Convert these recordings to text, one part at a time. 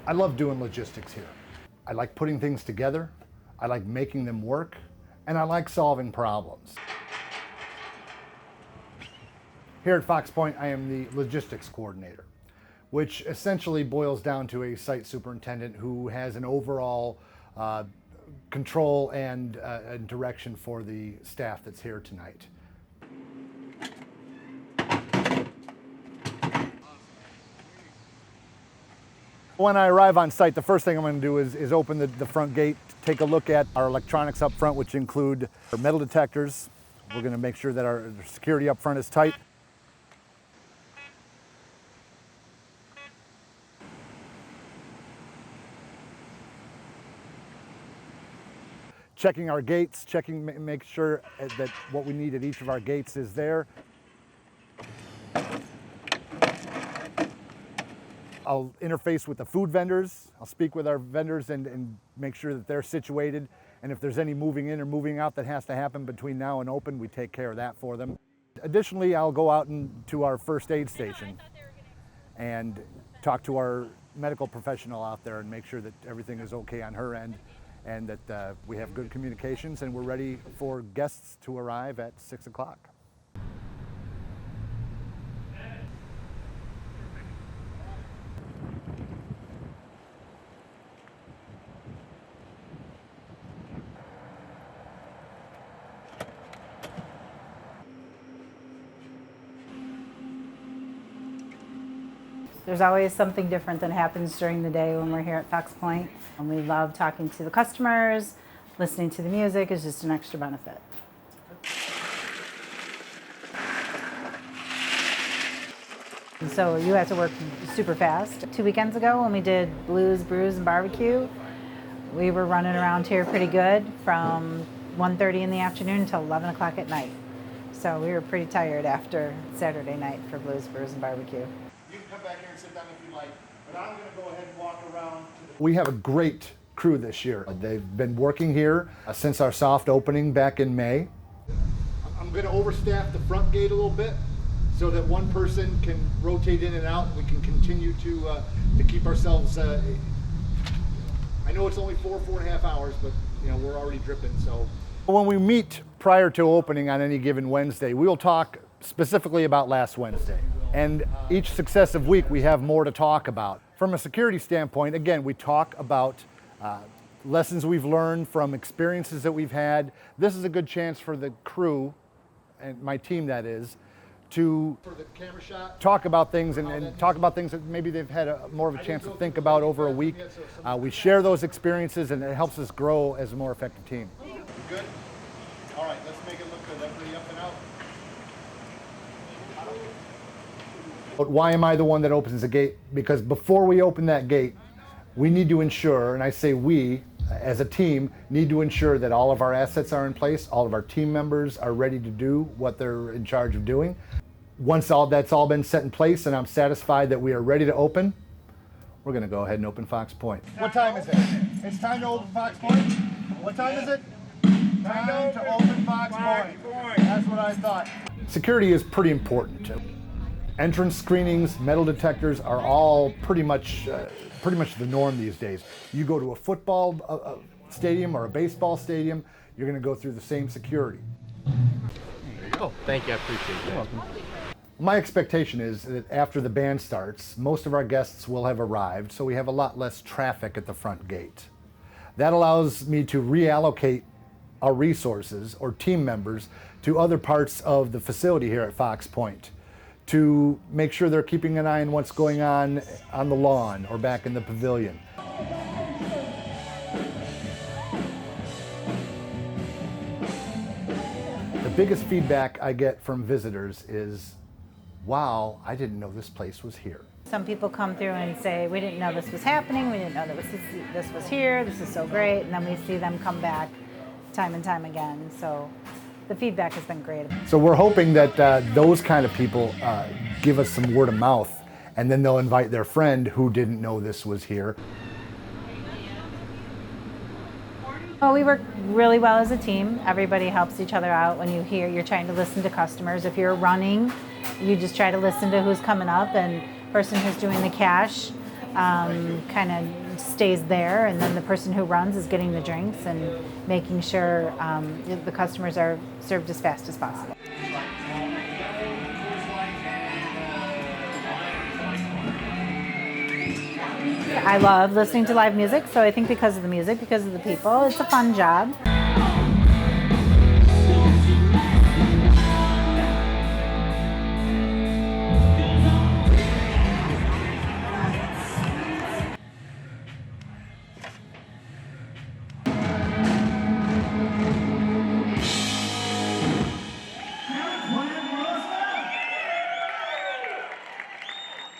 I love doing logistics here. I like putting things together, I like making them work, and I like solving problems. Here at Fox Pointe, I am the logistics coordinator, which essentially boils down to a site superintendent who has an overall control and direction for the staff that's here tonight. When I arrive on site, the first thing I'm going to do is open the front gate, take a look at our electronics up front, which include our metal detectors. We're going to make sure that our security up front is tight. Checking our gates, make sure that what we need at each of our gates is there. I'll interface with the food vendors. I'll speak with our vendors and make sure that they're situated. And if there's any moving in or moving out that has to happen between now and open, we take care of that for them. Additionally, I'll go out to our first aid station and talk to our medical professional out there and make sure that everything is okay on her end and that we have good communications and we're ready for guests to arrive at 6 o'clock. There's always something different that happens during the day when we're here at Fox Pointe. And we love talking to the customers, listening to the music is just an extra benefit. And so you have to work super fast. 2 weekends ago when we did blues, brews, and barbecue, we were running around here pretty good from 1:30 in the afternoon until 11 o'clock at night. So we were pretty tired after Saturday night for blues, brews, and barbecue. You can come back here and sit down if you like, but I'm going to go ahead and walk around. We have a great crew this year. They've been working here since our soft opening back in May. I'm going to overstaff the front gate a little bit so that one person can rotate in and out. We can continue to keep ourselves. I know it's only 4.5 hours, but you know we're already dripping. So when we meet prior to opening on any given Wednesday, we will talk specifically about last Wednesday. And each successive week we have more to talk about. From a security standpoint, again, we talk about lessons we've learned from experiences that we've had. This is a good chance for the crew, and my team that is, to for the camera shot, talk about things and talk about things that maybe they've had more of a chance to think about over a week. We share those experiences and it helps us grow as a more effective team. Good? All right, let's make it look good. Everybody up and out. But why am I the one that opens the gate? Because before we open that gate, we need to ensure, and I say we, as a team, need to ensure that all of our assets are in place, all of our team members are ready to do what they're in charge of doing. Once that's all been set in place and I'm satisfied that we are ready to open, we're going to go ahead and open Fox Pointe. What time is it? It's time to open Fox Pointe? What time is it? Time to open Fox Pointe. That's what I thought. Security is pretty important. Entrance screenings, metal detectors are all pretty much the norm these days. You go to a football stadium or a baseball stadium, you're going to go through the same security. There you go. Thank you. I appreciate that. You're welcome. My expectation is that after the band starts, most of our guests will have arrived, so we have a lot less traffic at the front gate. That allows me to reallocate our resources or team members to other parts of the facility here at Fox Pointe, to make sure they're keeping an eye on what's going on the lawn or back in the pavilion. The biggest feedback I get from visitors is, wow, I didn't know this place was here. Some people come through and say, we didn't know this was happening, we didn't know that this was here, this is so great, and then we see them come back time and time again. So the feedback has been great. So we're hoping that those kind of people give us some word of mouth, and then they'll invite their friend who didn't know this was here. Well, we work really well as a team. Everybody helps each other out. When you're trying to listen to customers. If you're running, you just try to listen to who's coming up, and person who's doing the cash kind of stays there, and then the person who runs is getting the drinks and making sure the customers are served as fast as possible. I love listening to live music, so I think because of the music, because of the people, it's a fun job.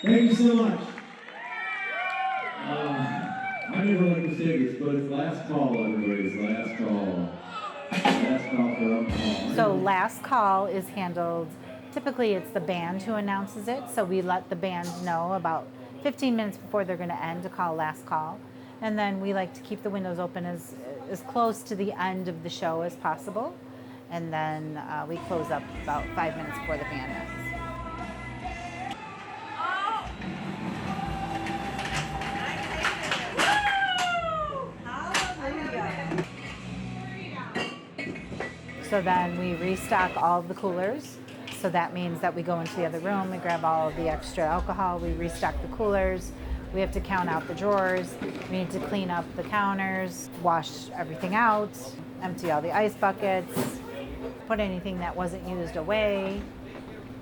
Thank you so much. I never like to say this, but it's last call, everybody. It's last call. Last call for alcohol. So last call is handled, typically it's the band who announces it, so we let the band know about 15 minutes before they're going to end to call last call. And then we like to keep the windows open as close to the end of the show as possible. And then we close up about 5 minutes before the band ends. So then we restock all of the coolers. So that means that we go into the other room, we grab all of the extra alcohol, we restock the coolers. We have to count out the drawers. We need to clean up the counters, wash everything out, empty all the ice buckets, put anything that wasn't used away,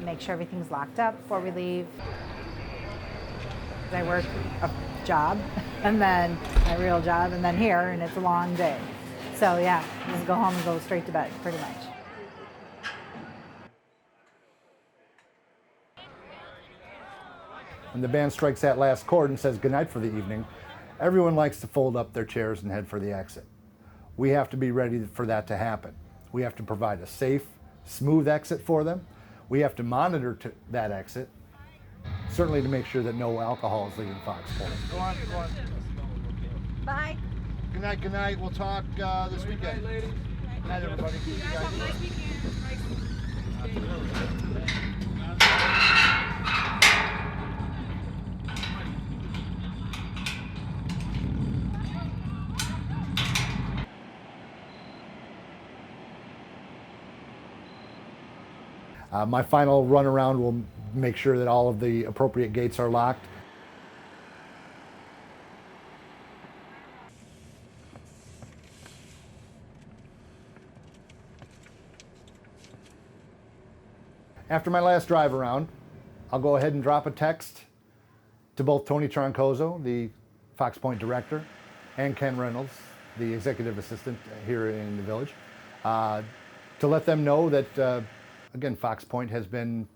make sure everything's locked up before we leave. I work a job and then a real job and then here, and it's a long day. So yeah, just go home and go straight to bed, pretty much. When the band strikes that last chord and says goodnight for the evening, everyone likes to fold up their chairs and head for the exit. We have to be ready for that to happen. We have to provide a safe, smooth exit for them. We have to monitor that exit, certainly to make sure that no alcohol is leaving Fox Pointe. Go on. Bye. Good night. We'll talk this weekend. Good night, everybody. You guys have a nice weekend. My final run around will make sure that all of the appropriate gates are locked. After my last drive around, I'll go ahead and drop a text to both Tony Troncoso, the Fox Pointe director, and Ken Reynolds, the executive assistant here in the village, to let them know that, again, Fox Pointe has been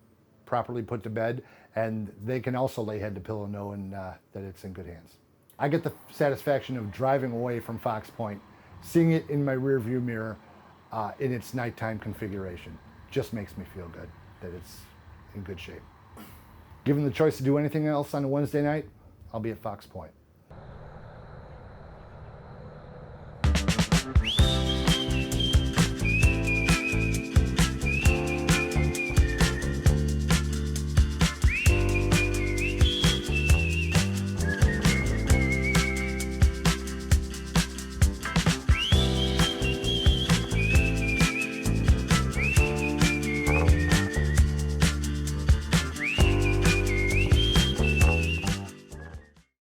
properly put to bed, and they can also lay head to pillow knowing that it's in good hands. I get the satisfaction of driving away from Fox Pointe, seeing it in my rearview mirror in its nighttime configuration. Just makes me feel good that it's in good shape. Given the choice to do anything else on a Wednesday night, I'll be at Fox Pointe.